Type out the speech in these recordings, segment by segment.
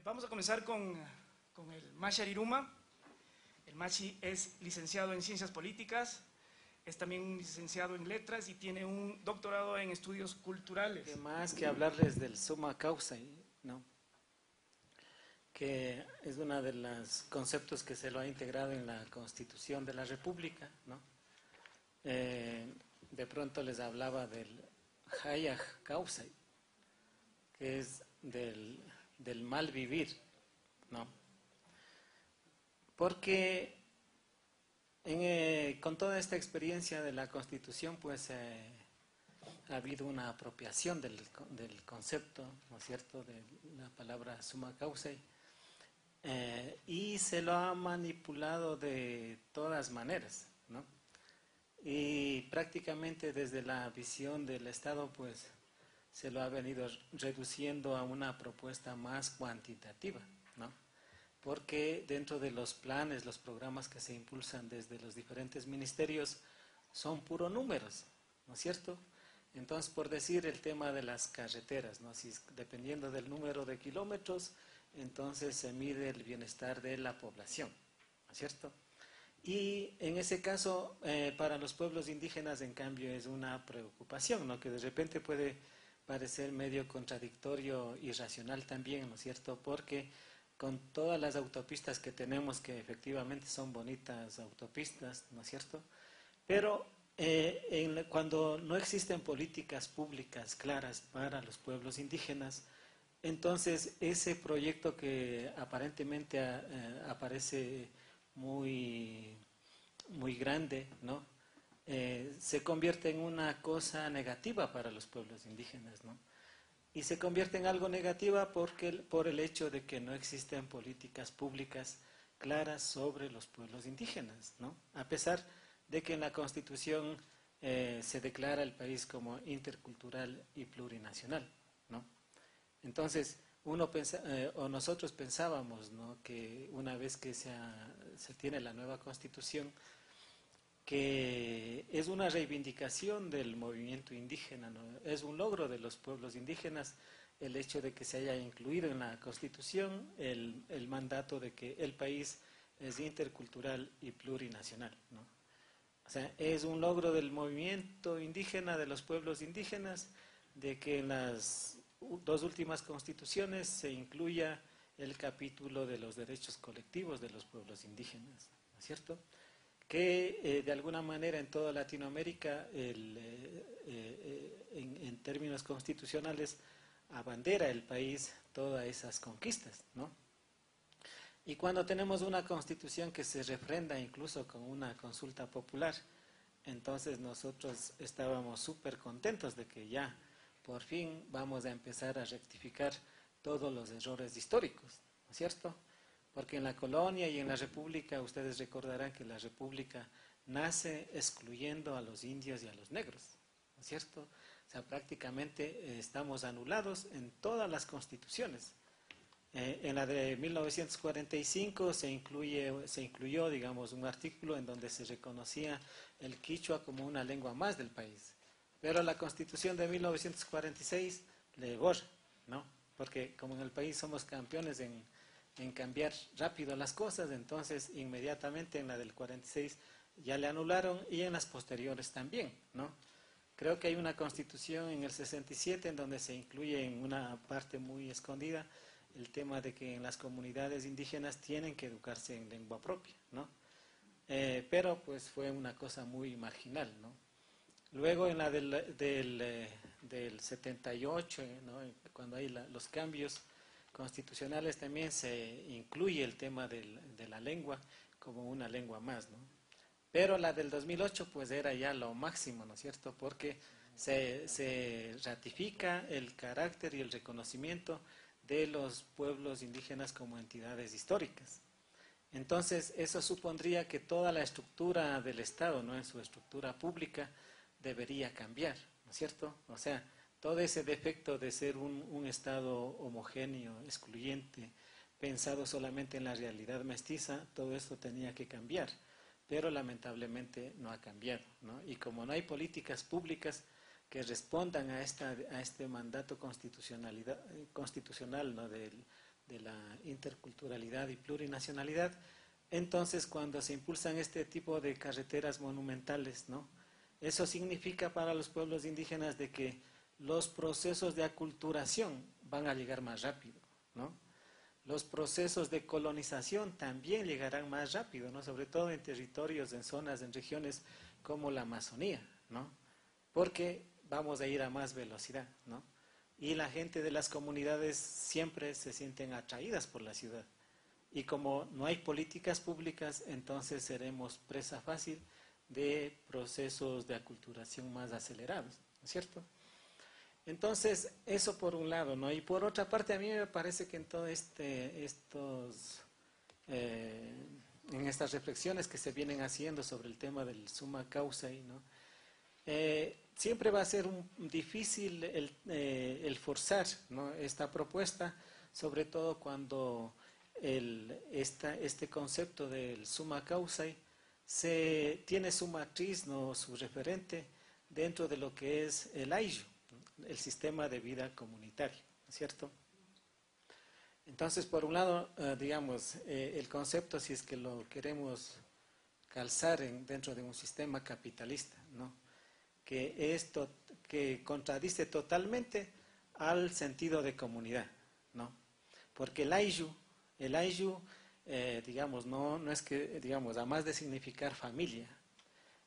Vamos a comenzar con el Machi Ariruma. El Machi es licenciado en Ciencias Políticas, es también un licenciado en Letras y tiene un doctorado en Estudios Culturales. Que más que hablarles del summa causa, ¿no? Que es uno de los conceptos que se lo ha integrado en la Constitución de la República, ¿no? De pronto les hablaba del hayaj causa, que es del mal vivir, ¿no? Porque con toda esta experiencia de la Constitución, pues ha habido una apropiación del concepto, ¿no es cierto?, de la palabra summa causa, y se lo ha manipulado de todas maneras, ¿no? Y prácticamente desde la visión del Estado, pues se lo ha venido reduciendo a una propuesta más cuantitativa, ¿no? Porque dentro de los planes, los programas que se impulsan desde los diferentes ministerios son puro números, ¿no es cierto? Entonces, por decir el tema de las carreteras, ¿no? Si dependiendo del número de kilómetros, entonces se mide el bienestar de la población, ¿no es cierto? Y en ese caso, para los pueblos indígenas, en cambio, es una preocupación, ¿no? Que de repente puede parecer medio contradictorio, irracional también, ¿no es cierto? Porque con todas las autopistas que tenemos, que efectivamente son bonitas autopistas, ¿no es cierto? Pero cuando no existen políticas públicas claras para los pueblos indígenas, entonces ese proyecto que aparentemente aparece muy grande, ¿no? Se convierte en una cosa negativa para los pueblos indígenas, ¿no? Y se convierte en algo negativa por el hecho de que no existen políticas públicas claras sobre los pueblos indígenas, ¿no? A pesar de que en la Constitución se declara el país como intercultural y plurinacional, ¿no? Entonces, nosotros pensábamos, ¿no?, que una vez que se tiene la nueva Constitución, que es una reivindicación del movimiento indígena, ¿no? Es un logro de los pueblos indígenas el hecho de que se haya incluido en la Constitución el mandato de que el país es intercultural y plurinacional, ¿no? O sea, es un logro del movimiento indígena, de los pueblos indígenas, de que en las dos últimas constituciones se incluya el capítulo de los derechos colectivos de los pueblos indígenas, ¿no es cierto?, que de alguna manera en toda Latinoamérica, en términos constitucionales, abandera el país todas esas conquistas, ¿no? Y cuando tenemos una constitución que se refrenda incluso con una consulta popular, entonces nosotros estábamos súper contentos de que ya por fin vamos a empezar a rectificar todos los errores históricos, ¿no es cierto? Porque en la colonia y en la república, ustedes recordarán que la república nace excluyendo a los indios y a los negros, ¿no es cierto? O sea, prácticamente estamos anulados en todas las constituciones. En la de 1945 se incluyó, digamos, un artículo en donde se reconocía el quichua como una lengua más del país. Pero la Constitución de 1946 le borra, ¿no? Porque como en el país somos campeones en cambiar rápido las cosas, entonces inmediatamente en la del 46 ya le anularon y en las posteriores también, ¿no? Creo que hay una constitución en el 67 en donde se incluye en una parte muy escondida el tema de que en las comunidades indígenas tienen que educarse en lengua propia, ¿no? Pero pues fue una cosa muy marginal, ¿no? Luego en la del 78, ¿no?, cuando hay los cambios constitucionales, también se incluye el tema de la lengua como una lengua más, ¿no? Pero la del 2008 pues era ya lo máximo, ¿no es cierto?, porque se ratifica el carácter y el reconocimiento de los pueblos indígenas como entidades históricas. Entonces eso supondría que toda la estructura del Estado, ¿no?, en su estructura pública, debería cambiar, ¿no es cierto? O sea, todo ese defecto de ser un Estado homogéneo, excluyente, pensado solamente en la realidad mestiza, todo esto tenía que cambiar, pero lamentablemente no ha cambiado, ¿no? Y como no hay políticas públicas que respondan a este mandato constitucional, ¿no?, de de la interculturalidad y plurinacionalidad. Entonces, cuando se impulsan este tipo de carreteras monumentales, ¿no? Eso significa para los pueblos indígenas de que los procesos de aculturación van a llegar más rápido, ¿no? Los procesos de colonización también llegarán más rápido, ¿no? Sobre todo en territorios, en zonas, en regiones como la Amazonía, ¿no? Porque vamos a ir a más velocidad, ¿no? Y la gente de las comunidades siempre se sienten atraídas por la ciudad. Y como no hay políticas públicas, entonces seremos presa fácil de procesos de aculturación más acelerados, ¿no es cierto? Entonces, eso por un lado, ¿no? Y por otra parte, a mí me parece que en todo en estas reflexiones que se vienen haciendo sobre el tema del summa causa, ¿no? Siempre va a ser difícil el forzar, ¿no? Esta propuesta, sobre todo cuando este concepto del summa causa tiene su matriz, ¿no? Su referente dentro de lo que es el ayllu, ¿no? El sistema de vida comunitario, ¿no es cierto? Entonces, por un lado, digamos, el concepto, si es que lo queremos calzar dentro de un sistema capitalista, ¿no? Que contradice totalmente al sentido de comunidad, ¿no? Porque el ayllu, digamos, no es que, digamos, además de significar familia,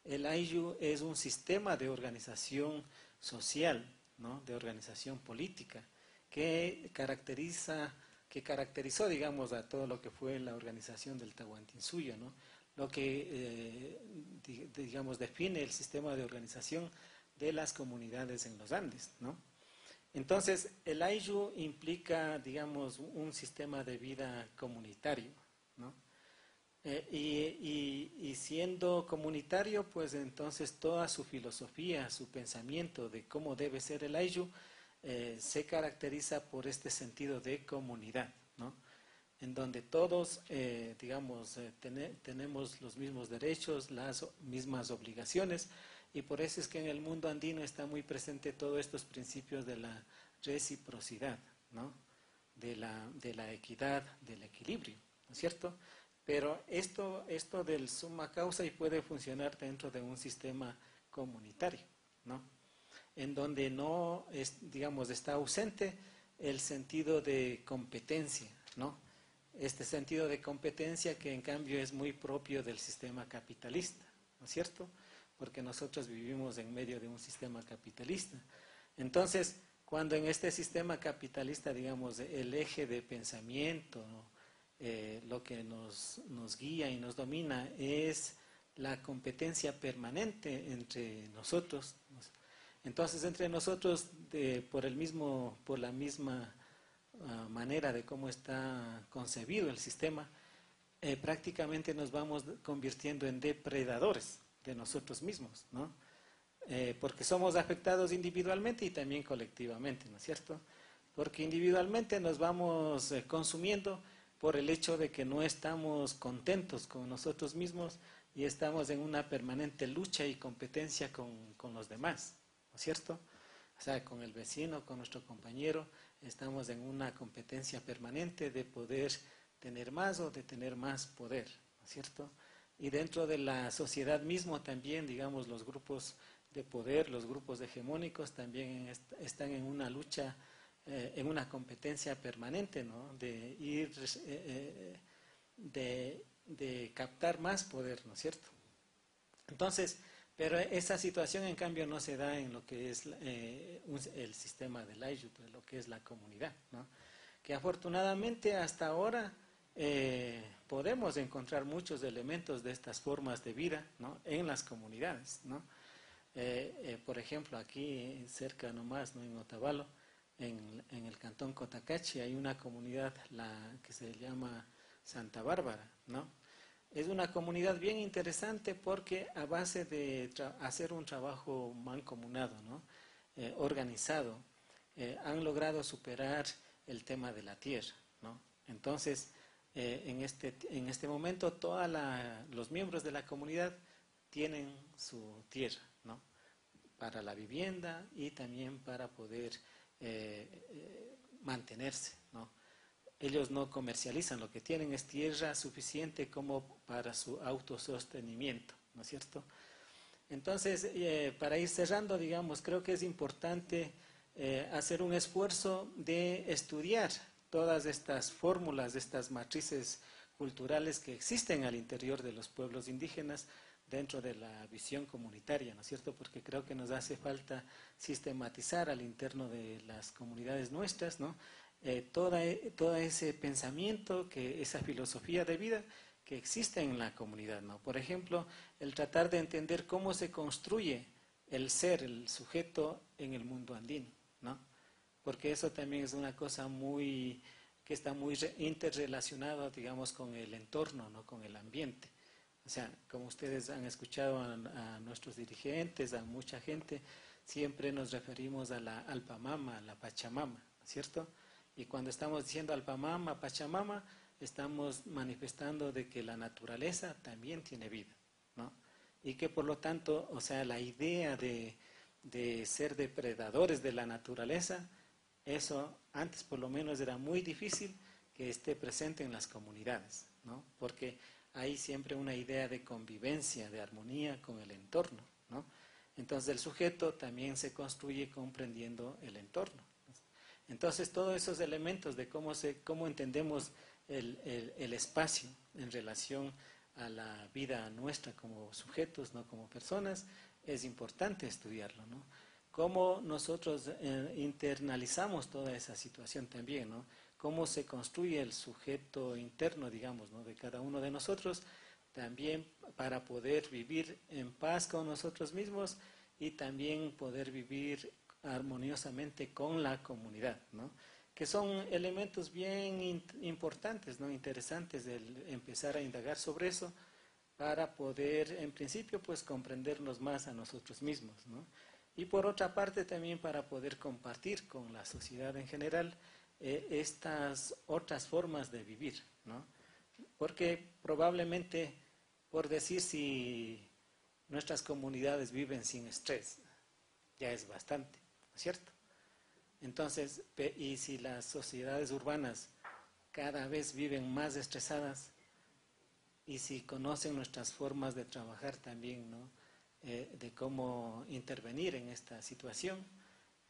el ayllu es un sistema de organización social, ¿no? De organización política, que caracterizó, digamos, a todo lo que fue la organización del Tahuantinsuyo, ¿no? Lo que, digamos, define el sistema de organización de las comunidades en los Andes, ¿no? Entonces, el ayllu implica, digamos, un sistema de vida comunitario, ¿no? Y siendo comunitario, pues entonces toda su filosofía, su pensamiento de cómo debe ser el ayllu, se caracteriza por este sentido de comunidad, ¿no? En donde todos, digamos, tenemos los mismos derechos, las mismas obligaciones, y por eso es que en el mundo andino está muy presente todos estos principios de la reciprocidad, ¿no? De la equidad, del equilibrio, ¿no es cierto? Pero esto del summa causa y puede funcionar dentro de un sistema comunitario, ¿no? En donde no, digamos, está ausente el sentido de competencia, ¿no? Este sentido de competencia que en cambio es muy propio del sistema capitalista, ¿no es cierto? Porque nosotros vivimos en medio de un sistema capitalista. Entonces, cuando en este sistema capitalista, digamos, el eje de pensamiento, ¿no? Lo que nos guía y nos domina es la competencia permanente entre nosotros. Entonces, entre nosotros, por la misma manera de cómo está concebido el sistema, prácticamente nos vamos convirtiendo en depredadores de nosotros mismos, ¿no? Porque somos afectados individualmente y también colectivamente, ¿no es cierto? Porque individualmente nos vamos consumiendo por el hecho de que no estamos contentos con nosotros mismos y estamos en una permanente lucha y competencia con los demás, ¿no es cierto? O sea, con el vecino, con nuestro compañero, estamos en una competencia permanente de poder tener más o de tener más poder, ¿no es cierto? Y dentro de la sociedad mismo también, digamos, los grupos de poder, los grupos hegemónicos también están en una lucha, en una competencia permanente, ¿no? De ir, de captar más poder, ¿no es cierto? Entonces, pero esa situación en cambio no se da en lo que es el sistema del ayllu, lo que es la comunidad, ¿no? Que afortunadamente hasta ahora podemos encontrar muchos elementos de estas formas de vida, ¿no? En las comunidades, ¿no? Por ejemplo, aquí cerca nomás, ¿no? En Otavalo, en el cantón Cotacachi, hay una comunidad que se llama Santa Bárbara, ¿no? Es una comunidad bien interesante porque a base de hacer un trabajo mancomunado, ¿no? Organizado, han logrado superar el tema de la tierra, ¿no? Entonces, en este momento, todos los miembros de la comunidad tienen su tierra, ¿no? Para la vivienda y también para poder mantenerse, ¿no? ellos no comercializan, lo que tienen es tierra suficiente como para su autosostenimiento, ¿no es cierto? Entonces, para ir cerrando, digamos, creo que es importante hacer un esfuerzo de estudiar todas estas fórmulas, estas matrices culturales que existen al interior de los pueblos indígenas dentro de la visión comunitaria, ¿no es cierto? Porque creo que nos hace falta sistematizar al interno de las comunidades nuestras, ¿no? Todo ese pensamiento, esa filosofía de vida que existe en la comunidad, ¿no? Por ejemplo, el tratar de entender cómo se construye el ser, el sujeto en el mundo andino, ¿no? Porque eso también es una cosa que está muy interrelacionada, digamos, con el entorno, ¿no? Con el ambiente. O sea, como ustedes han escuchado a nuestros dirigentes, a mucha gente, siempre nos referimos a la Alpamama, a la Pachamama, ¿no es cierto? Y cuando estamos diciendo Alpamama, Pachamama, estamos manifestando de que la naturaleza también tiene vida, ¿no? Y que por lo tanto, o sea, la idea de ser depredadores de la naturaleza, eso antes por lo menos era muy difícil que esté presente en las comunidades, ¿no? Porque hay siempre una idea de convivencia, de armonía con el entorno, ¿no? Entonces el sujeto también se construye comprendiendo el entorno. Entonces todos esos elementos de cómo entendemos el espacio en relación a la vida nuestra como sujetos, no como personas, es importante estudiarlo, ¿no? Cómo nosotros internalizamos toda esa situación también, ¿no? Cómo se construye el sujeto interno, digamos, ¿no? De cada uno de nosotros, también para poder vivir en paz con nosotros mismos y también poder vivir armoniosamente con la comunidad, ¿no? Que son elementos bien importantes, ¿no? Interesantes de empezar a indagar sobre eso para poder, en principio, pues comprendernos más a nosotros mismos, ¿no? Y por otra parte también para poder compartir con la sociedad en general estas otras formas de vivir, ¿no? Porque probablemente, por decir, si nuestras comunidades viven sin estrés, ya es bastante, ¿no es cierto? Entonces, y si las sociedades urbanas cada vez viven más estresadas, y si conocen nuestras formas de trabajar también, ¿no? De cómo intervenir en esta situación,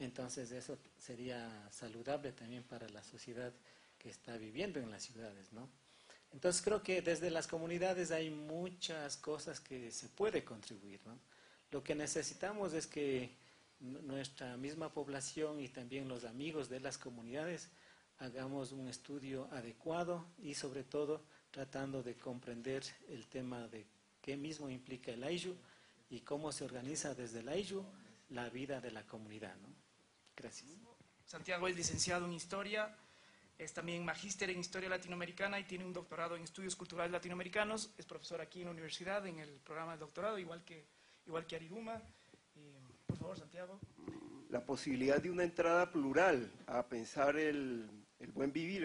entonces eso sería saludable también para la sociedad que está viviendo en las ciudades, ¿no? Entonces creo que desde las comunidades hay muchas cosas que se puede contribuir, ¿no? Lo que necesitamos es que nuestra misma población y también los amigos de las comunidades hagamos un estudio adecuado y sobre todo tratando de comprender el tema de qué mismo implica el Ayllu y cómo se organiza desde el Ayllu la vida de la comunidad, ¿no? Gracias. Santiago es licenciado en Historia, es también magíster en Historia Latinoamericana y tiene un doctorado en Estudios Culturales Latinoamericanos, es profesor aquí en la universidad en el programa de doctorado, igual que Ariruma. Por favor, Santiago. La posibilidad de una entrada plural a pensar el buen vivir,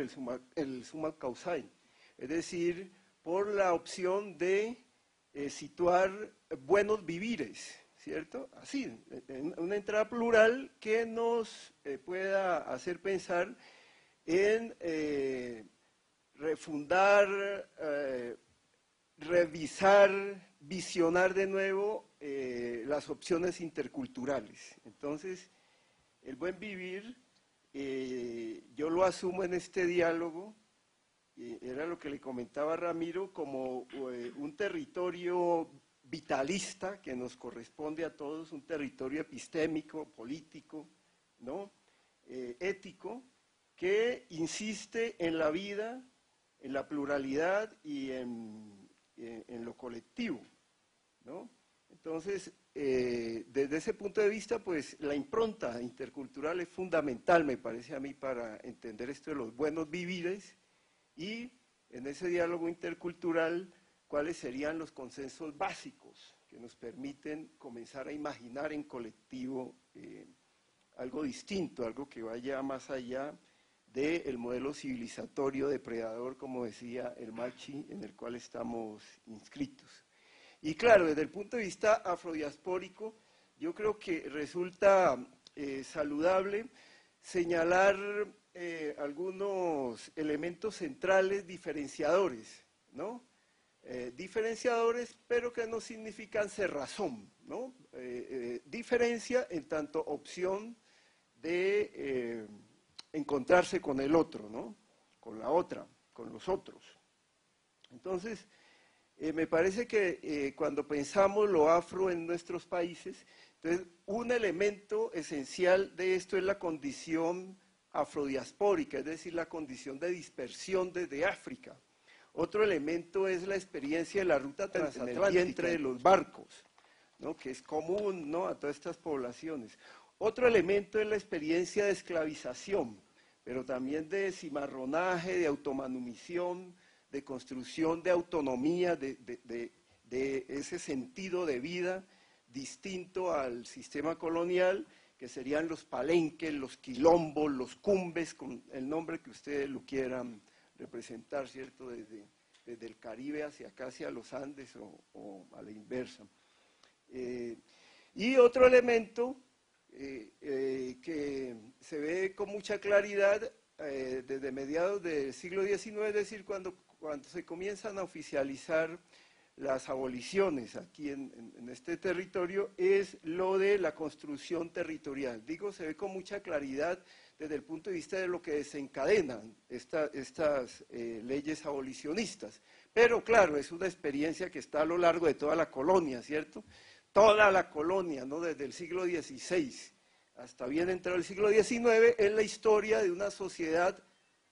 el summa causae, es decir, por la opción de situar buenos vivires, ¿cierto? Así, una entrada plural que nos pueda hacer pensar en refundar, revisar, visionar de nuevo las opciones interculturales. Entonces, el buen vivir, yo lo asumo en este diálogo, era lo que le comentaba Ramiro, como un territorio vitalista que nos corresponde a todos, un territorio epistémico, político, ¿no? Ético, que insiste en la vida, en la pluralidad y en lo colectivo, ¿no? Entonces, desde ese punto de vista, pues la impronta intercultural es fundamental, me parece a mí, para entender esto de los buenos vivires y en ese diálogo intercultural, cuáles serían los consensos básicos que nos permiten comenzar a imaginar en colectivo algo distinto, algo que vaya más allá del modelo civilizatorio depredador, como decía el Machi, en el cual estamos inscritos. Y claro, desde el punto de vista afrodiaspórico, yo creo que resulta saludable señalar algunos elementos centrales diferenciadores, ¿no? Diferenciadores, pero que no significan cerrazón, ¿no? Diferencia en tanto opción de encontrarse con el otro, ¿no? Con la otra, con los otros. Entonces, me parece que cuando pensamos lo afro en nuestros países, entonces un elemento esencial de esto es la condición afrodiaspórica, es decir, la condición de dispersión desde África. Otro elemento es la experiencia de la ruta transatlántica, en el vientre de los barcos, ¿no? Que es común, ¿no? A todas estas poblaciones. Otro elemento es la experiencia de esclavización, pero también de cimarronaje, de automanumición, de construcción de autonomía, de ese sentido de vida distinto al sistema colonial, que serían los palenques, los quilombos, los cumbes, con el nombre que ustedes lo quieran representar, ¿cierto? Desde el Caribe hacia acá, hacia los Andes o a la inversa. Y otro elemento que se ve con mucha claridad desde mediados del siglo XIX, es decir, cuando se comienzan a oficializar las aboliciones aquí en este territorio, es lo de la construcción territorial. Digo, se ve con mucha claridad desde el punto de vista de lo que desencadenan estas leyes abolicionistas. Pero claro, es una experiencia que está a lo largo de toda la colonia, ¿cierto? Toda la colonia, ¿no? Desde el siglo XVI hasta bien entrado el siglo XIX, es la historia de una sociedad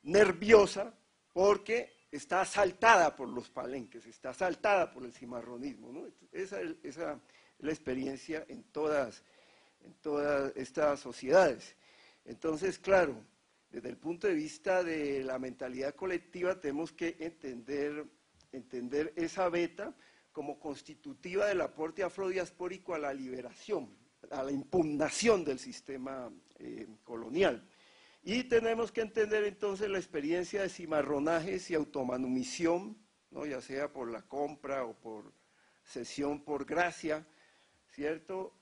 nerviosa porque está asaltada por los palenques, está asaltada por el cimarronismo, ¿no? Esa es la experiencia en todas estas sociedades. Entonces, claro, desde el punto de vista de la mentalidad colectiva tenemos que entender esa beta como constitutiva del aporte afrodiaspórico a la liberación, a la impugnación del sistema colonial. Y tenemos que entender entonces la experiencia de cimarronajes y automanumisión, ¿no? Ya sea por la compra o por cesión por gracia, ¿cierto?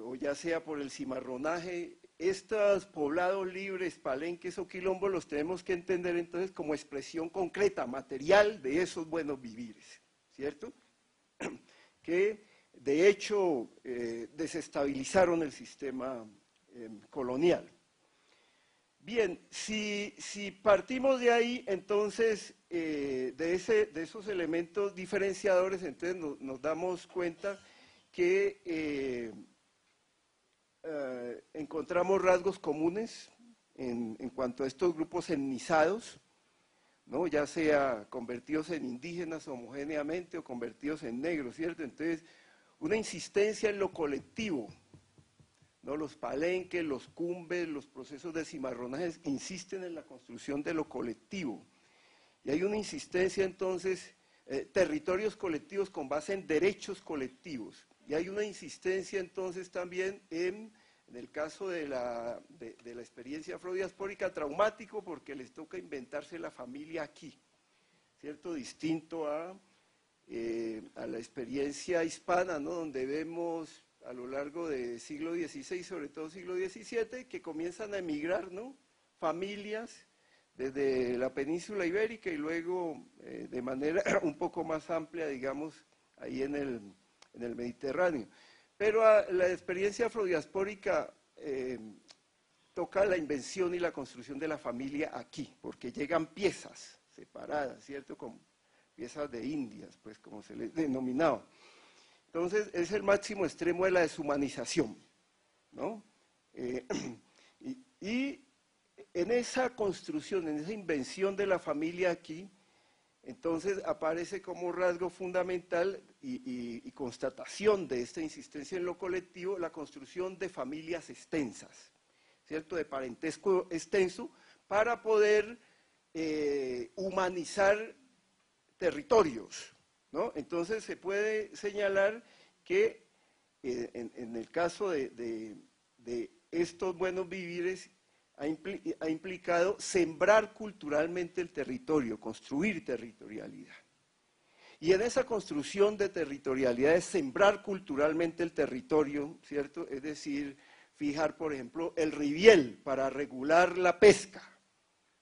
O ya sea por el cimarronaje. Estos poblados libres, palenques o quilombos los tenemos que entender entonces como expresión concreta, material de esos buenos vivires, ¿cierto? Que de hecho desestabilizaron el sistema colonial. Bien, si partimos de ahí, entonces, de esos elementos diferenciadores, entonces nos damos cuenta que encontramos rasgos comunes en cuanto a estos grupos etnizados, ¿no? Ya sea convertidos en indígenas homogéneamente o convertidos en negros, ¿cierto? Entonces, una insistencia en lo colectivo, ¿no? Los palenques, los cumbes, los procesos de cimarronajes insisten en la construcción de lo colectivo. Y hay una insistencia entonces, territorios colectivos con base en derechos colectivos. Y hay una insistencia entonces también en el caso de la experiencia afrodiaspórica, traumático porque les toca inventarse la familia aquí, ¿cierto? Distinto a la experiencia hispana, ¿no? Donde vemos a lo largo del siglo XVI, sobre todo siglo XVII, que comienzan a emigrar, ¿no? Familias desde la península ibérica y luego de manera un poco más amplia, digamos, ahí en el Mediterráneo. Pero la experiencia afrodiaspórica toca la invención y la construcción de la familia aquí, porque llegan piezas separadas, ¿cierto? Como piezas de indias, pues como se les denominaba. Entonces, es el máximo extremo de la deshumanización, ¿no? Y en esa construcción, en esa invención de la familia aquí, entonces aparece como rasgo fundamental y constatación de esta insistencia en lo colectivo, la construcción de familias extensas, ¿cierto? De parentesco extenso, para poder humanizar territorios, ¿no? Entonces se puede señalar que en el caso de estos buenos vivires ha implicado sembrar culturalmente el territorio, construir territorialidad. Y en esa construcción de territorialidad es sembrar culturalmente el territorio, ¿cierto? Es decir, fijar, por ejemplo, el riviel para regular la pesca,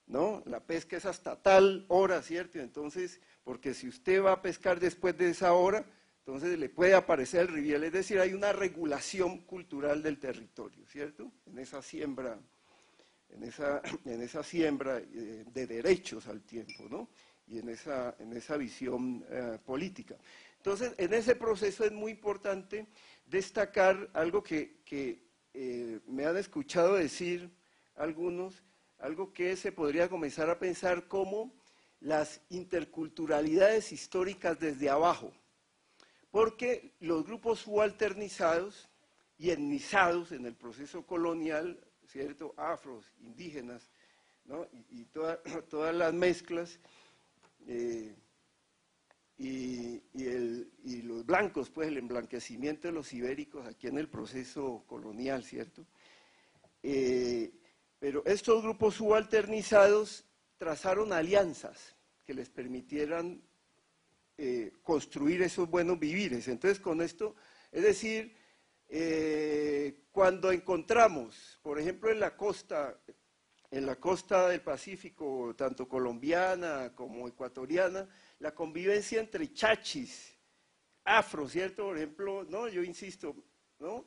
¿no? La pesca es hasta tal hora, ¿cierto? Entonces, porque si usted va a pescar después de esa hora, entonces le puede aparecer el rivial, es decir, hay una regulación cultural del territorio, ¿cierto? En esa siembra, de derechos al tiempo, ¿no? Y en esa visión política. Entonces, en ese proceso es muy importante destacar algo que me han escuchado decir algunos, algo que se podría comenzar a pensar como las interculturalidades históricas desde abajo, porque los grupos subalternizados y etnizados en el proceso colonial, ¿cierto? Afros, indígenas, ¿no? y todas las mezclas, y los blancos, pues el emblanquecimiento de los ibéricos aquí en el proceso colonial, ¿cierto? Pero estos grupos subalternizados trazaron alianzas que les permitieran construir esos buenos vivires. Entonces, con esto, es decir, cuando encontramos, por ejemplo, en la costa del Pacífico, tanto colombiana como ecuatoriana, la convivencia entre chachis, afro, ¿cierto? Por ejemplo, no, yo insisto, ¿no?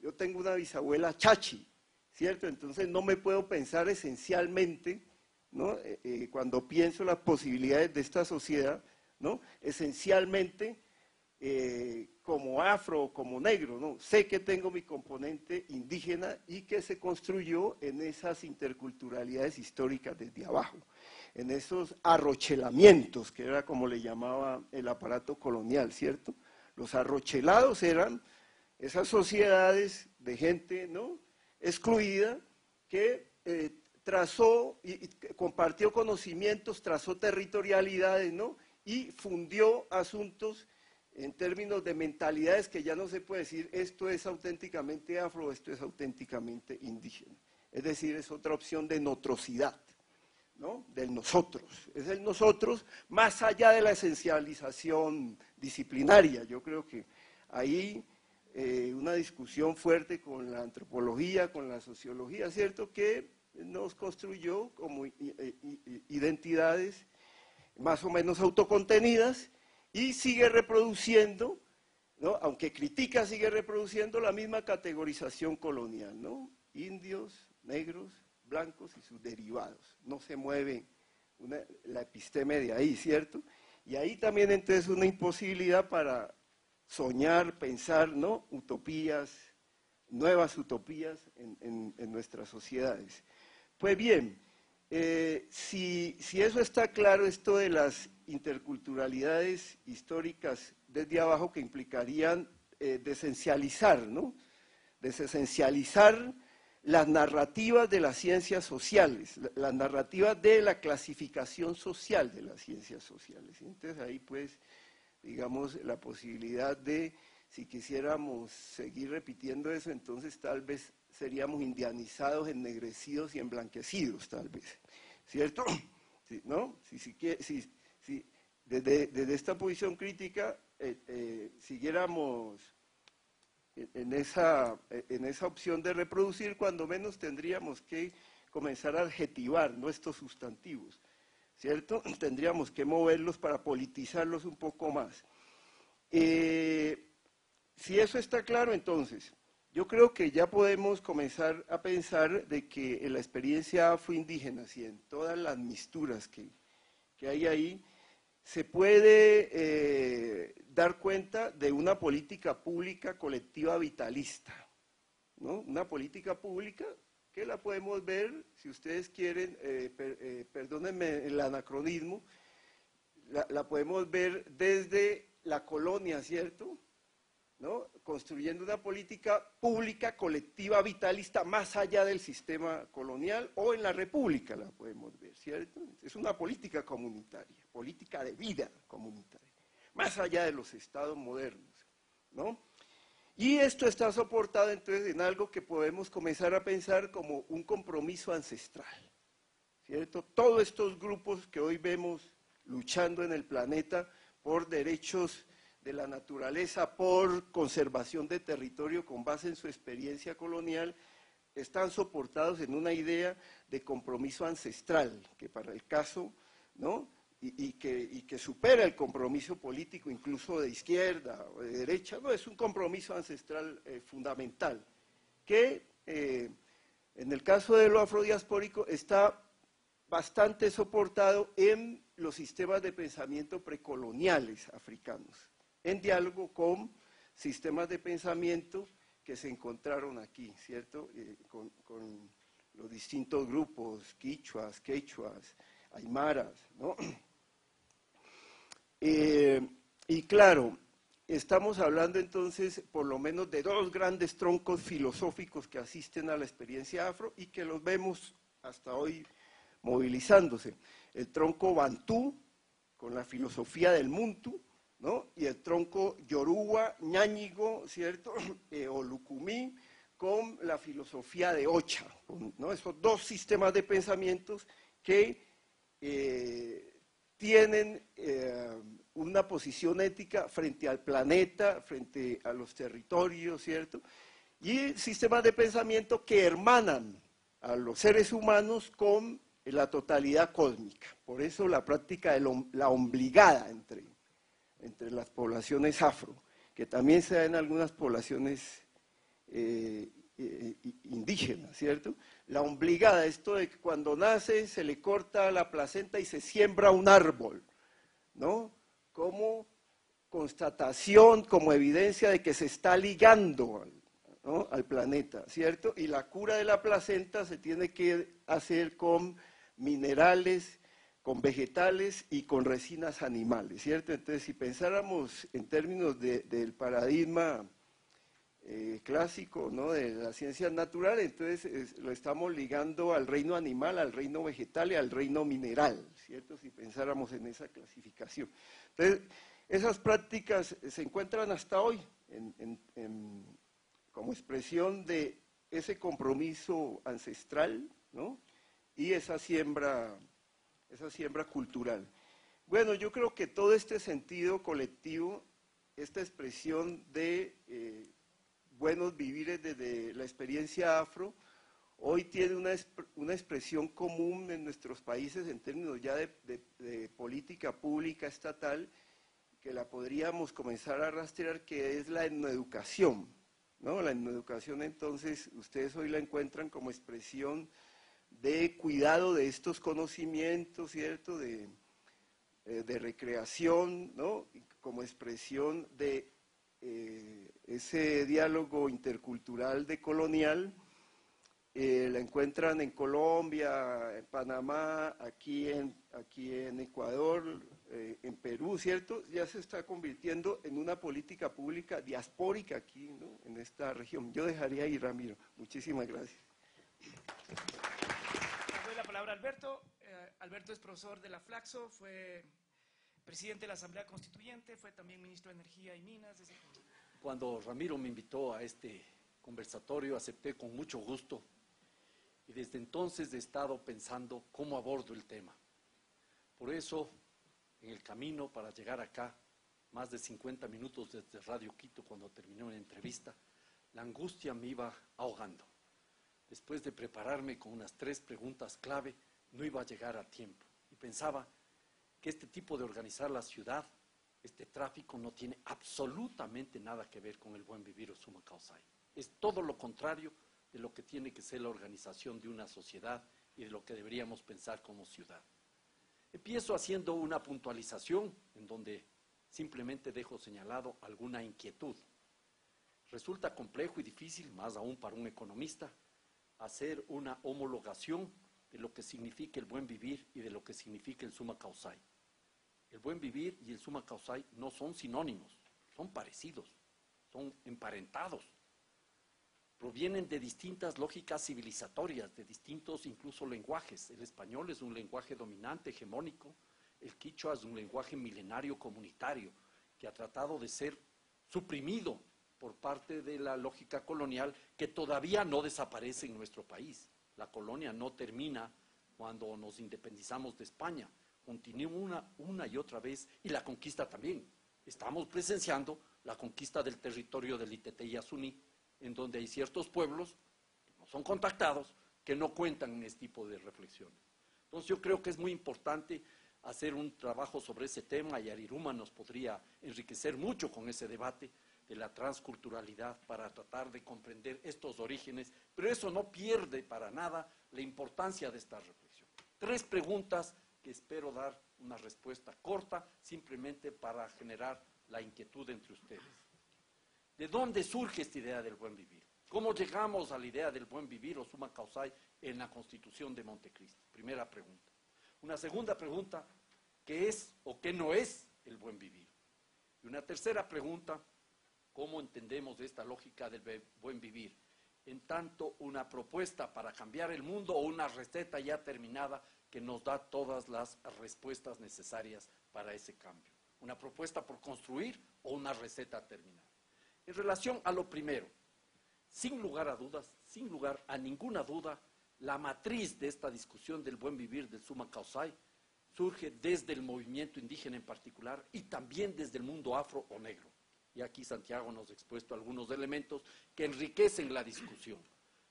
Yo tengo una bisabuela chachi, ¿cierto? Entonces no me puedo pensar esencialmente, ¿no? Cuando pienso las posibilidades de esta sociedad, ¿no? Esencialmente como afro o como negro, ¿no? Sé que tengo mi componente indígena y que se construyó en esas interculturalidades históricas desde abajo, en esos arrochelamientos, que era como le llamaba el aparato colonial, ¿cierto? Los arrochelados eran esas sociedades de gente, ¿no? Excluida que trazó y compartió conocimientos, trazó territorialidades, ¿no? Y fundió asuntos en términos de mentalidades que ya no se puede decir esto es auténticamente afro, esto es auténticamente indígena. Es decir, es otra opción de notrocidad, ¿no? Del nosotros. Es el nosotros más allá de la esencialización disciplinaria. Yo creo que ahí una discusión fuerte con la antropología, con la sociología, ¿cierto? Que nos construyó como identidades más o menos autocontenidas y sigue reproduciendo, ¿no? Aunque critica, sigue reproduciendo la misma categorización colonial, ¿no? Indios, negros, blancos y sus derivados. No se mueve la episteme de ahí, ¿cierto? Y ahí también entonces una imposibilidad para soñar, pensar, ¿no? Utopías, nuevas utopías en nuestras sociedades. Pues bien, si eso está claro, esto de las interculturalidades históricas desde abajo que implicarían desesencializar, ¿no? Desesencializar las narrativas de las ciencias sociales, las narrativas de la clasificación social de las ciencias sociales. Entonces ahí pues, digamos, la posibilidad de, si quisiéramos seguir repitiendo eso, entonces tal vez seríamos indianizados, ennegrecidos y emblanquecidos, tal vez, ¿cierto? ¿No? Si desde esta posición crítica siguiéramos en esa opción de reproducir, cuando menos tendríamos que comenzar a adjetivar nuestros sustantivos, ¿cierto? Tendríamos que moverlos para politizarlos un poco más. Si eso está claro, entonces, yo creo que ya podemos comenzar a pensar de que en la experiencia afroindígena y en todas las misturas que hay ahí, se puede dar cuenta de una política pública colectiva vitalista, ¿no? Una política pública que la podemos ver, si ustedes quieren, perdónenme el anacronismo, la podemos ver desde la colonia, ¿cierto?, ¿no? Construyendo una política pública colectiva vitalista más allá del sistema colonial, o en la república la podemos ver, ¿cierto? Es una política comunitaria, política de vida comunitaria, más allá de los estados modernos, ¿no? Y esto está soportado entonces en algo que podemos comenzar a pensar como un compromiso ancestral, ¿cierto? Todos estos grupos que hoy vemos luchando en el planeta por derechos de la naturaleza, por conservación de territorio con base en su experiencia colonial, están soportados en una idea de compromiso ancestral, que para el caso, ¿no? y que supera el compromiso político, incluso de izquierda o de derecha, no, es un compromiso ancestral fundamental, que en el caso de lo afrodiaspórico está bastante soportado en los sistemas de pensamiento precoloniales africanos, en diálogo con sistemas de pensamiento que se encontraron aquí, ¿cierto? Con los distintos grupos, quichuas, quechuas, aymaras, ¿no? Y claro, estamos hablando entonces por lo menos de dos grandes troncos filosóficos que asisten a la experiencia afro y que los vemos hasta hoy movilizándose. El tronco bantú, con la filosofía del muntu, ¿no? Y el tronco yoruba, ñáñigo, ¿cierto? O lucumí, con la filosofía de Ocha, ¿no? Esos dos sistemas de pensamientos que tienen una posición ética frente al planeta, frente a los territorios, ¿cierto? Y sistemas de pensamiento que hermanan a los seres humanos con la totalidad cósmica. Por eso la práctica de la ombligada entre las poblaciones afro, que también se da en algunas poblaciones indígenas, ¿cierto? La ombligada, esto de que cuando nace se le corta la placenta y se siembra un árbol, ¿no? Como constatación, como evidencia de que se está ligando, ¿no? Al planeta, ¿cierto? Y la cura de la placenta se tiene que hacer con minerales, con vegetales y con resinas animales, ¿cierto? Entonces, si pensáramos en términos del paradigma clásico, ¿no? De las ciencias naturales, entonces lo estamos ligando al reino animal, al reino vegetal y al reino mineral, ¿cierto? Si pensáramos en esa clasificación. Entonces, esas prácticas se encuentran hasta hoy como expresión de ese compromiso ancestral, ¿no? Y esa siembra cultural. Bueno, yo creo que todo este sentido colectivo, esta expresión de buenos vivires desde la experiencia afro, hoy tiene una expresión común en nuestros países en términos ya de política pública estatal, que la podríamos comenzar a rastrear, que es la etnoeducación, ¿no? La etnoeducación, entonces, ustedes hoy la encuentran como expresión de cuidado de estos conocimientos, ¿cierto?, de recreación, ¿no?, como expresión de ese diálogo intercultural decolonial. La encuentran en Colombia, en Panamá, aquí en Ecuador, en Perú, ¿cierto? Ya se está convirtiendo en una política pública diaspórica aquí, ¿no?, en esta región. Yo dejaría ahí, Ramiro. Muchísimas gracias. Doy la palabra a Alberto. Alberto es profesor de la Flaxo, fue presidente de la Asamblea Constituyente, fue también ministro de Energía y Minas. Cuando Ramiro me invitó a este conversatorio, acepté con mucho gusto y desde entonces he estado pensando cómo abordo el tema. Por eso, en el camino para llegar acá, más de 50 minutos desde Radio Quito, cuando terminé una entrevista, la angustia me iba ahogando. Después de prepararme con unas 3 preguntas clave, no iba a llegar a tiempo. Y pensaba que este tipo de organizar la ciudad, este tráfico, no tiene absolutamente nada que ver con el buen vivir o summa causa. Es todo lo contrario de lo que tiene que ser la organización de una sociedad y de lo que deberíamos pensar como ciudad. Empiezo haciendo una puntualización en donde simplemente dejo señalado alguna inquietud. Resulta complejo y difícil, más aún para un economista, hacer una homologación de lo que significa el buen vivir y de lo que significa el summa causa. El buen vivir y el summa causa no son sinónimos, son parecidos, son emparentados. Provienen de distintas lógicas civilizatorias, de distintos incluso lenguajes. El español es un lenguaje dominante, hegemónico. El quichua es un lenguaje milenario comunitario que ha tratado de ser suprimido por parte de la lógica colonial, que todavía no desaparece en nuestro país. La colonia no termina cuando nos independizamos de España. Continúa una y otra vez, y la conquista también. Estamos presenciando la conquista del territorio del Itetí y Asuní, en donde hay ciertos pueblos que no son contactados, que no cuentan en este tipo de reflexiones. Entonces yo creo que es muy importante hacer un trabajo sobre ese tema, y Ariruma nos podría enriquecer mucho con ese debate de la transculturalidad para tratar de comprender estos orígenes, pero eso no pierde para nada la importancia de esta reflexión. 3 preguntas que espero dar una respuesta corta, simplemente para generar la inquietud entre ustedes. ¿De dónde surge esta idea del buen vivir? ¿Cómo llegamos a la idea del buen vivir o summa causae en la Constitución de Montecristi? Primera pregunta. Una segunda pregunta, ¿qué es o qué no es el buen vivir? Y una tercera pregunta, ¿cómo entendemos esta lógica del buen vivir? En tanto una propuesta para cambiar el mundo o una receta ya terminada que nos da todas las respuestas necesarias para ese cambio. Una propuesta por construir o una receta terminada. En relación a lo primero, sin lugar a dudas, sin lugar a ninguna duda, la matriz de esta discusión del buen vivir del summa causae surge desde el movimiento indígena en particular y también desde el mundo afro o negro. Y aquí Santiago nos ha expuesto algunos elementos que enriquecen la discusión.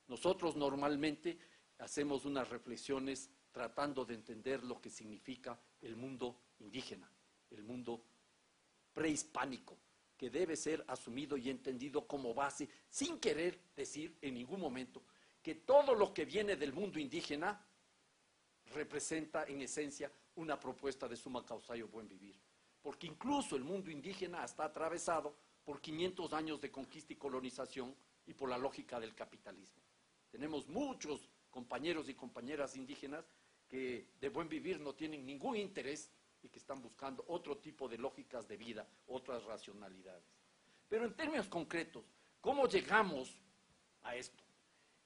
Nosotros normalmente hacemos unas reflexiones tratando de entender lo que significa el mundo indígena, el mundo prehispánico, que debe ser asumido y entendido como base, sin querer decir en ningún momento que todo lo que viene del mundo indígena representa en esencia una propuesta de summa causae o buen vivir. Porque incluso el mundo indígena está atravesado por 500 años de conquista y colonización y por la lógica del capitalismo. Tenemos muchos compañeros y compañeras indígenas que de buen vivir no tienen ningún interés y que están buscando otro tipo de lógicas de vida, otras racionalidades. Pero en términos concretos, ¿cómo llegamos a esto?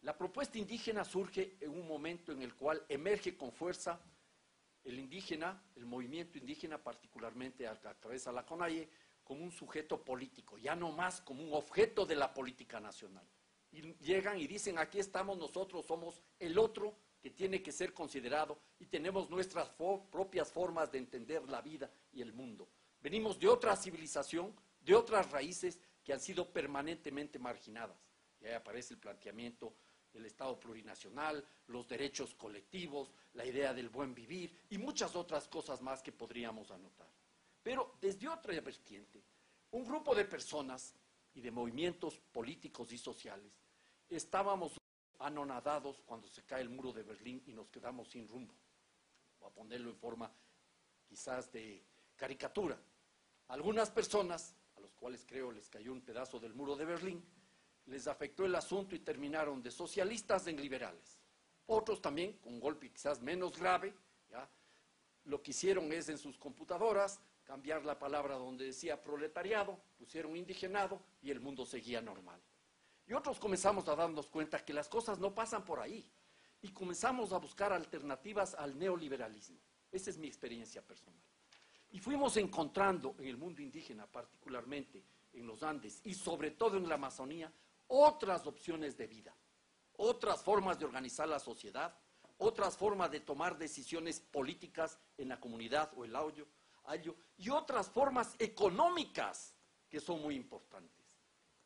La propuesta indígena surge en un momento en el cual emerge con fuerza el indígena, el movimiento indígena, particularmente a través de la CONAIE, como un sujeto político, ya no más como un objeto de la política nacional. Y llegan y dicen, aquí estamos nosotros, somos el otro que tiene que ser considerado y tenemos nuestras propias formas de entender la vida y el mundo. Venimos de otra civilización, de otras raíces que han sido permanentemente marginadas. Y ahí aparece el planteamiento del Estado plurinacional, los derechos colectivos, la idea del buen vivir y muchas otras cosas más que podríamos anotar. Pero desde otra vertiente, un grupo de personas y de movimientos políticos y sociales estábamos anonadados cuando se cae el muro de Berlín y nos quedamos sin rumbo. Voy a ponerlo en forma quizás de caricatura. Algunas personas, a los cuales creo les cayó un pedazo del muro de Berlín, les afectó el asunto y terminaron de socialistas en liberales. Otros también, con un golpe quizás menos grave, ¿ya? Lo que hicieron es en sus computadoras cambiar la palabra donde decía proletariado, pusieron indigenado y el mundo seguía normal. Y otros comenzamos a darnos cuenta que las cosas no pasan por ahí y comenzamos a buscar alternativas al neoliberalismo. Esa es mi experiencia personal. Y fuimos encontrando en el mundo indígena, particularmente en los Andes y sobre todo en la Amazonía, otras opciones de vida, otras formas de organizar la sociedad, otras formas de tomar decisiones políticas en la comunidad o el ayo, y otras formas económicas que son muy importantes,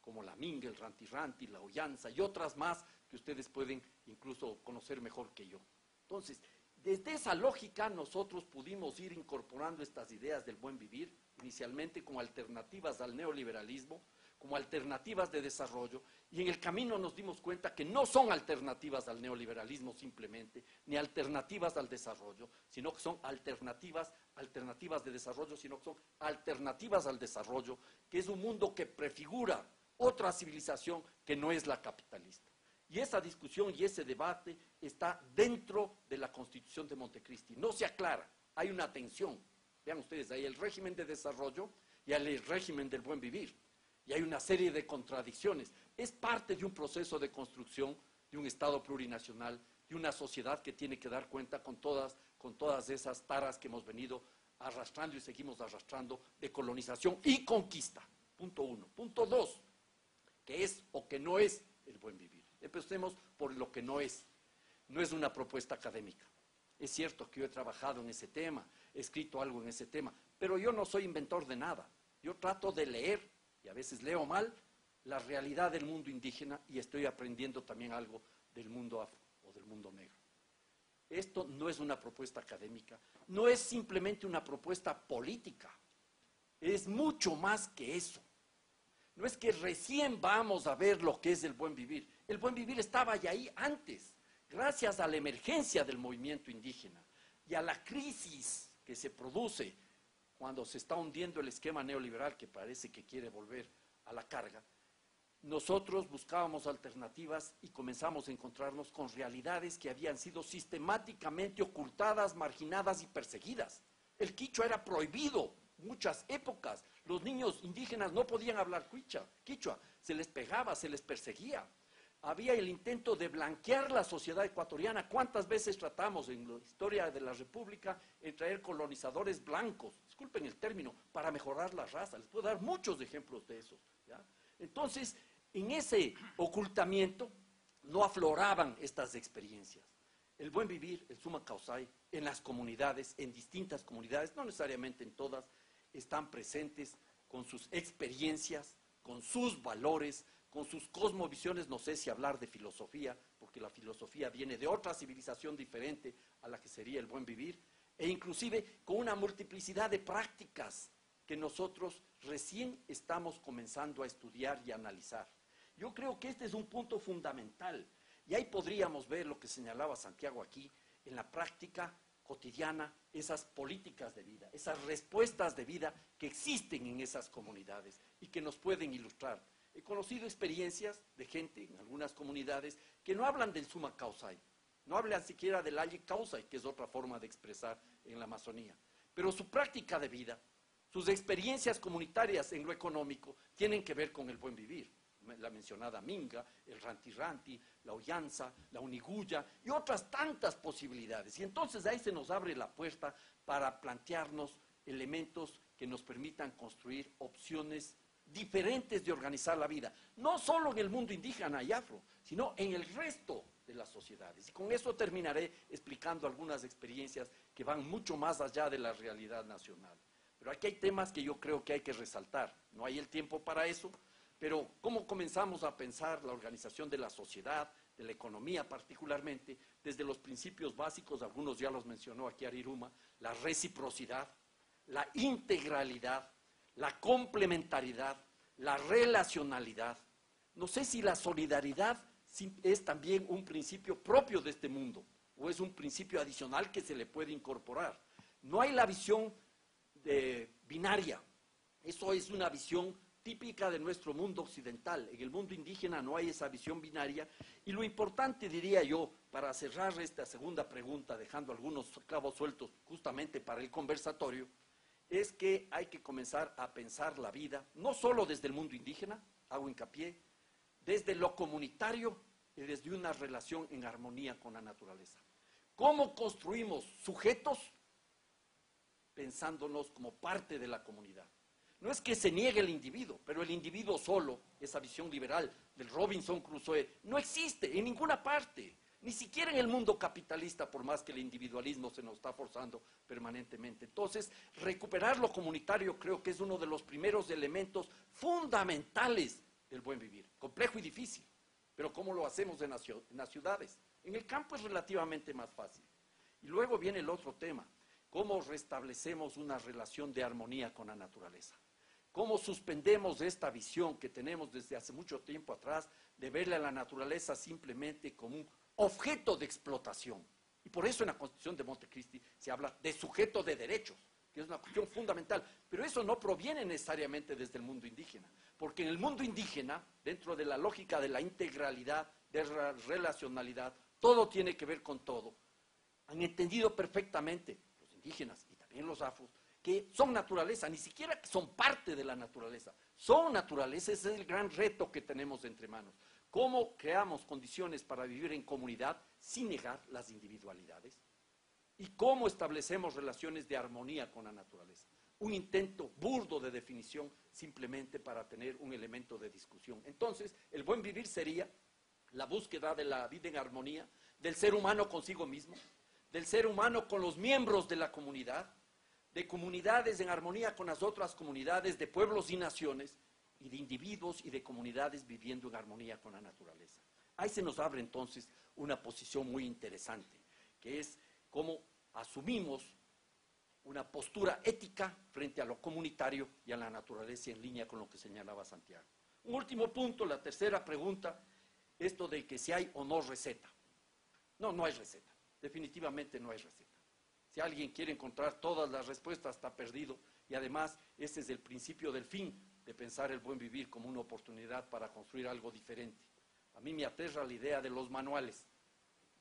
como la minga, el ranti-ranti, la ollanza y otras más que ustedes pueden incluso conocer mejor que yo. Entonces, desde esa lógica nosotros pudimos ir incorporando estas ideas del buen vivir, inicialmente como alternativas al neoliberalismo, como alternativas de desarrollo, y en el camino nos dimos cuenta que no son alternativas al neoliberalismo simplemente, ni alternativas al desarrollo, sino que son alternativas de desarrollo, sino que son alternativas al desarrollo, que es un mundo que prefigura otra civilización que no es la capitalista. Y esa discusión y ese debate está dentro de la Constitución de Montecristi. No se aclara, hay una tensión. Vean ustedes, hay el régimen de desarrollo y hay el régimen del buen vivir. Y hay una serie de contradicciones. Es parte de un proceso de construcción de un Estado plurinacional, de una sociedad que tiene que dar cuenta con todas esas taras que hemos venido arrastrando y seguimos arrastrando de colonización y conquista. Punto 1. Punto 2. ¿Qué es o qué no es el buen vivir? Empecemos por lo que no es. No es una propuesta académica. Es cierto que yo he trabajado en ese tema, he escrito algo en ese tema, pero yo no soy inventor de nada. Yo trato de leer, y a veces leo mal, la realidad del mundo indígena y estoy aprendiendo también algo del mundo afro o del mundo negro. Esto no es una propuesta académica, no es simplemente una propuesta política, es mucho más que eso. No es que recién vamos a ver lo que es el buen vivir. El buen vivir estaba ya ahí antes, gracias a la emergencia del movimiento indígena y a la crisis que se produce cuando se está hundiendo el esquema neoliberal que parece que quiere volver a la carga. Nosotros buscábamos alternativas y comenzamos a encontrarnos con realidades que habían sido sistemáticamente ocultadas, marginadas y perseguidas. El quichua era prohibido muchas épocas. Los niños indígenas no podían hablar quichua, se les pegaba, se les perseguía. Había el intento de blanquear la sociedad ecuatoriana. ¿Cuántas veces tratamos en la historia de la República en traer colonizadores blancos, disculpen el término, para mejorar la raza? Les puedo dar muchos ejemplos de eso, ¿ya? Entonces, en ese ocultamiento no afloraban estas experiencias. El buen vivir, el summa causai, en las comunidades, en distintas comunidades, no necesariamente en todas, están presentes con sus experiencias, con sus valores, con sus cosmovisiones. No sé si hablar de filosofía, porque la filosofía viene de otra civilización diferente a la que sería el buen vivir, e inclusive con una multiplicidad de prácticas que nosotros recién estamos comenzando a estudiar y a analizar. Yo creo que este es un punto fundamental, y ahí podríamos ver lo que señalaba Santiago aquí, en la práctica cotidiana, esas políticas de vida, esas respuestas de vida que existen en esas comunidades y que nos pueden ilustrar. He conocido experiencias de gente en algunas comunidades que no hablan del summa causai, no hablan siquiera del alli causai, que es otra forma de expresar en la Amazonía, pero su práctica de vida, sus experiencias comunitarias en lo económico tienen que ver con el buen vivir. La mencionada minga, el ranti-ranti, la ollanza, la uniguya y otras tantas posibilidades. Y entonces ahí se nos abre la puerta para plantearnos elementos que nos permitan construir opciones diferentes de organizar la vida, no solo en el mundo indígena y afro, sino en el resto de las sociedades. Y con eso terminaré explicando algunas experiencias que van mucho más allá de la realidad nacional. Pero aquí hay temas que yo creo que hay que resaltar. No hay el tiempo para eso, pero cómo comenzamos a pensar la organización de la sociedad, de la economía particularmente, desde los principios básicos, algunos ya los mencionó aquí Ariruma, la reciprocidad, la integralidad, la complementariedad, la relacionalidad. No sé si la solidaridad es también un principio propio de este mundo o es un principio adicional que se le puede incorporar. No hay la visión binaria, eso es una visión típica de nuestro mundo occidental. En el mundo indígena no hay esa visión binaria, y lo importante, diría yo, para cerrar esta segunda pregunta, dejando algunos cabos sueltos justamente para el conversatorio, es que hay que comenzar a pensar la vida, no solo desde el mundo indígena, hago hincapié, desde lo comunitario y desde una relación en armonía con la naturaleza. ¿Cómo construimos sujetos pensándonos como parte de la comunidad? No es que se niegue el individuo, pero el individuo solo, esa visión liberal del Robinson Crusoe, no existe en ninguna parte, ni siquiera en el mundo capitalista, por más que el individualismo se nos está forzando permanentemente. Entonces, recuperar lo comunitario creo que es uno de los primeros elementos fundamentales del buen vivir. Complejo y difícil, pero ¿cómo lo hacemos en las ciudades? En el campo es relativamente más fácil. Y luego viene el otro tema, ¿cómo restablecemos una relación de armonía con la naturaleza? ¿Cómo suspendemos esta visión que tenemos desde hace mucho tiempo atrás de verle a la naturaleza simplemente como un objeto de explotación? Y por eso en la Constitución de Montecristi se habla de sujeto de derechos, que es una cuestión fundamental. Pero eso no proviene necesariamente desde el mundo indígena, porque en el mundo indígena, dentro de la lógica de la integralidad, de la relacionalidad, todo tiene que ver con todo. Han entendido perfectamente los indígenas y también los afros, que son naturaleza, ni siquiera que son parte de la naturaleza, son naturaleza. Ese es el gran reto que tenemos entre manos. ¿Cómo creamos condiciones para vivir en comunidad sin negar las individualidades? ¿Y cómo establecemos relaciones de armonía con la naturaleza? Un intento burdo de definición simplemente para tener un elemento de discusión. Entonces, el buen vivir sería la búsqueda de la vida en armonía, del ser humano consigo mismo, del ser humano con los miembros de la comunidad, de comunidades en armonía con las otras comunidades, de pueblos y naciones, y de individuos y de comunidades viviendo en armonía con la naturaleza. Ahí se nos abre entonces una posición muy interesante, que es cómo asumimos una postura ética frente a lo comunitario y a la naturaleza en línea con lo que señalaba Santiago. Un último punto, la tercera pregunta, esto de que si hay o no receta. No, no hay receta, definitivamente no hay receta. Si alguien quiere encontrar todas las respuestas, está perdido, y además ese es el principio del fin, de pensar el buen vivir como una oportunidad para construir algo diferente. A mí me aterra la idea de los manuales.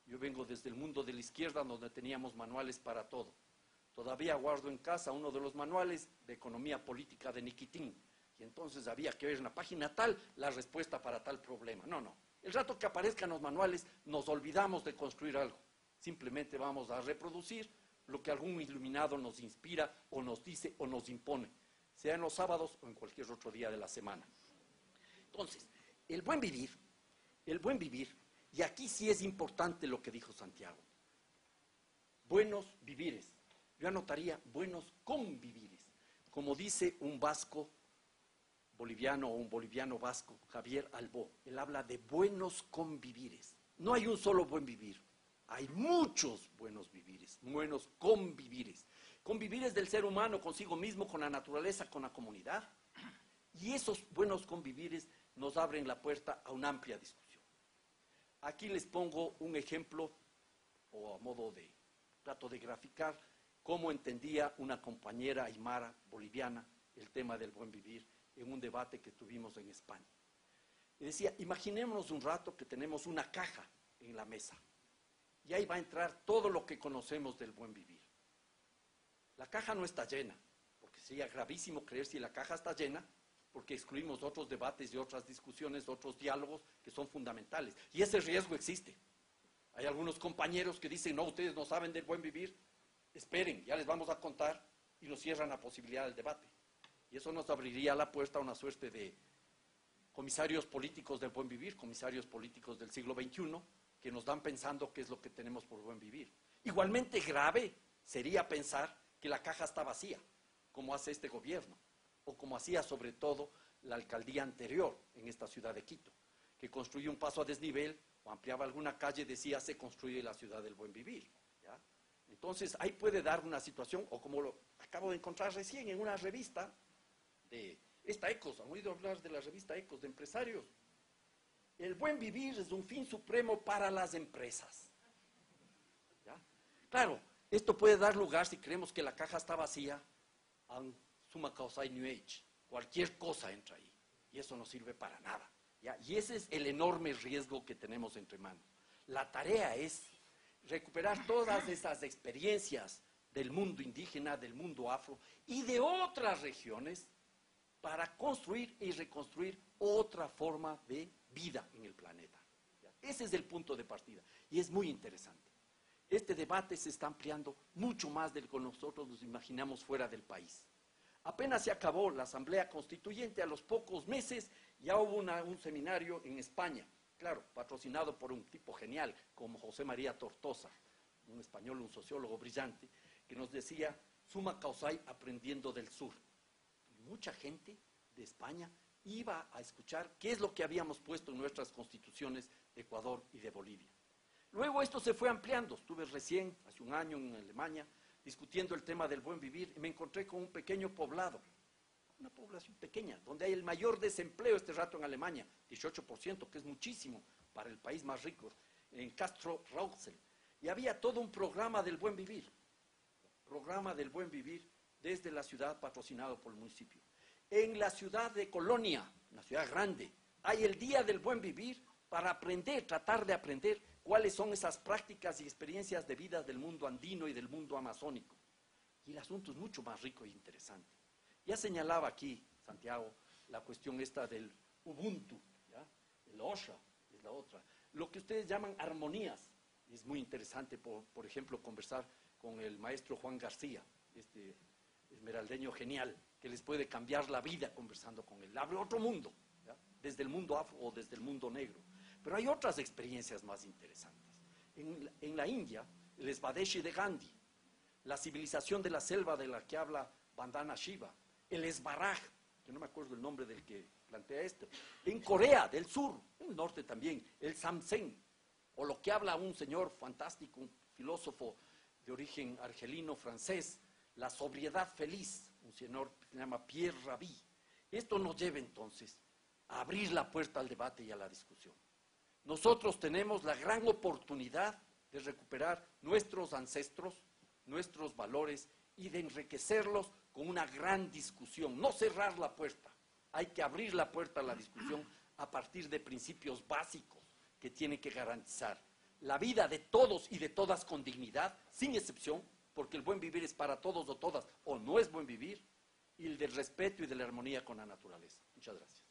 Yo vengo desde el mundo de la izquierda, donde teníamos manuales para todo. Todavía guardo en casa uno de los manuales de economía política de Nikitin, y entonces había que ver en la página tal la respuesta para tal problema. No, no. El rato que aparezcan los manuales nos olvidamos de construir algo. Simplemente vamos a reproducir lo que algún iluminado nos inspira o nos dice o nos impone, sea en los sábados o en cualquier otro día de la semana. Entonces, el buen vivir, y aquí sí es importante lo que dijo Santiago, buenos vivires. Yo anotaría buenos convivires. Como dice un vasco boliviano o un boliviano vasco, Javier Albó, él habla de buenos convivires. No hay un solo buen vivir, hay muchos buenos vivires, buenos convivires. Convivires del ser humano consigo mismo, con la naturaleza, con la comunidad. Y esos buenos convivires nos abren la puerta a una amplia discusión. Aquí les pongo un ejemplo, o a modo de, trato de graficar, cómo entendía una compañera aymara boliviana el tema del buen vivir en un debate que tuvimos en España. Y decía, imaginémonos un rato que tenemos una caja en la mesa y ahí va a entrar todo lo que conocemos del buen vivir. La caja no está llena, porque sería gravísimo creer si la caja está llena, porque excluimos otros debates y otras discusiones, otros diálogos que son fundamentales. Y ese riesgo existe. Hay algunos compañeros que dicen, no, ustedes no saben del buen vivir, esperen, ya les vamos a contar, y nos cierran la posibilidad del debate. Y eso nos abriría la puerta a una suerte de comisarios políticos del buen vivir, comisarios políticos del siglo XXI, que nos dan pensando qué es lo que tenemos por buen vivir. Igualmente grave sería pensar que la caja está vacía, como hace este gobierno, o como hacía sobre todo la alcaldía anterior en esta ciudad de Quito, que construyó un paso a desnivel o ampliaba alguna calle, decía se construye la ciudad del buen vivir. ¿Ya? Entonces ahí puede dar una situación, o como lo acabo de encontrar recién en una revista de esta Ecos, han oído hablar de la revista Ecos de empresarios. El buen vivir es un fin supremo para las empresas. ¿Ya? Claro, esto puede dar lugar, si creemos que la caja está vacía, a un summa causa new age. Cualquier cosa entra ahí y eso no sirve para nada. ¿Ya? Y ese es el enorme riesgo que tenemos entre manos. La tarea es recuperar todas esas experiencias del mundo indígena, del mundo afro y de otras regiones para construir y reconstruir otra forma de vida en el planeta. ¿Ya? Ese es el punto de partida y es muy interesante. Este debate se está ampliando mucho más de lo que nosotros nos imaginamos fuera del país. Apenas se acabó la Asamblea Constituyente, a los pocos meses ya hubo un seminario en España, claro, patrocinado por un tipo genial como José María Tortosa, un español, un sociólogo brillante, que nos decía, summa causai aprendiendo del sur. Y mucha gente de España iba a escuchar qué es lo que habíamos puesto en nuestras constituciones de Ecuador y de Bolivia. Luego esto se fue ampliando. Estuve recién, hace un año en Alemania, discutiendo el tema del buen vivir y me encontré con un pequeño poblado, una población pequeña, donde hay el mayor desempleo este rato en Alemania, 18%, que es muchísimo para el país más rico, en Castro-Rauxel. Y había todo un programa del buen vivir desde la ciudad patrocinado por el municipio. En la ciudad de Colonia, una ciudad grande, hay el Día del Buen Vivir para aprender, tratar de aprender cuáles son esas prácticas y experiencias de vida del mundo andino y del mundo amazónico. Y el asunto es mucho más rico e interesante. Ya señalaba aquí, Santiago, la cuestión esta del Ubuntu, ¿ya? El OSHA es la otra. Lo que ustedes llaman armonías. Es muy interesante, por ejemplo, conversar con el maestro Juan García, este esmeraldeño genial, que les puede cambiar la vida conversando con él. Habla otro mundo, ¿ya? Desde el mundo afro o desde el mundo negro. Pero hay otras experiencias más interesantes. En la India, el Swadeshi de Gandhi, la civilización de la selva de la que habla Vandana Shiva, el Esbaraj, que no me acuerdo el nombre del que plantea esto, en Corea del Sur, en el norte también, el Samsen, o lo que habla un señor fantástico, un filósofo de origen argelino francés, la sobriedad feliz, un señor que se llama Pierre Rabhi. Esto nos lleva entonces a abrir la puerta al debate y a la discusión. Nosotros tenemos la gran oportunidad de recuperar nuestros ancestros, nuestros valores y de enriquecerlos con una gran discusión. No cerrar la puerta, hay que abrir la puerta a la discusión a partir de principios básicos que tienen que garantizar la vida de todos y de todas con dignidad, sin excepción, porque el buen vivir es para todos o todas, o no es buen vivir, y el del respeto y de la armonía con la naturaleza. Muchas gracias.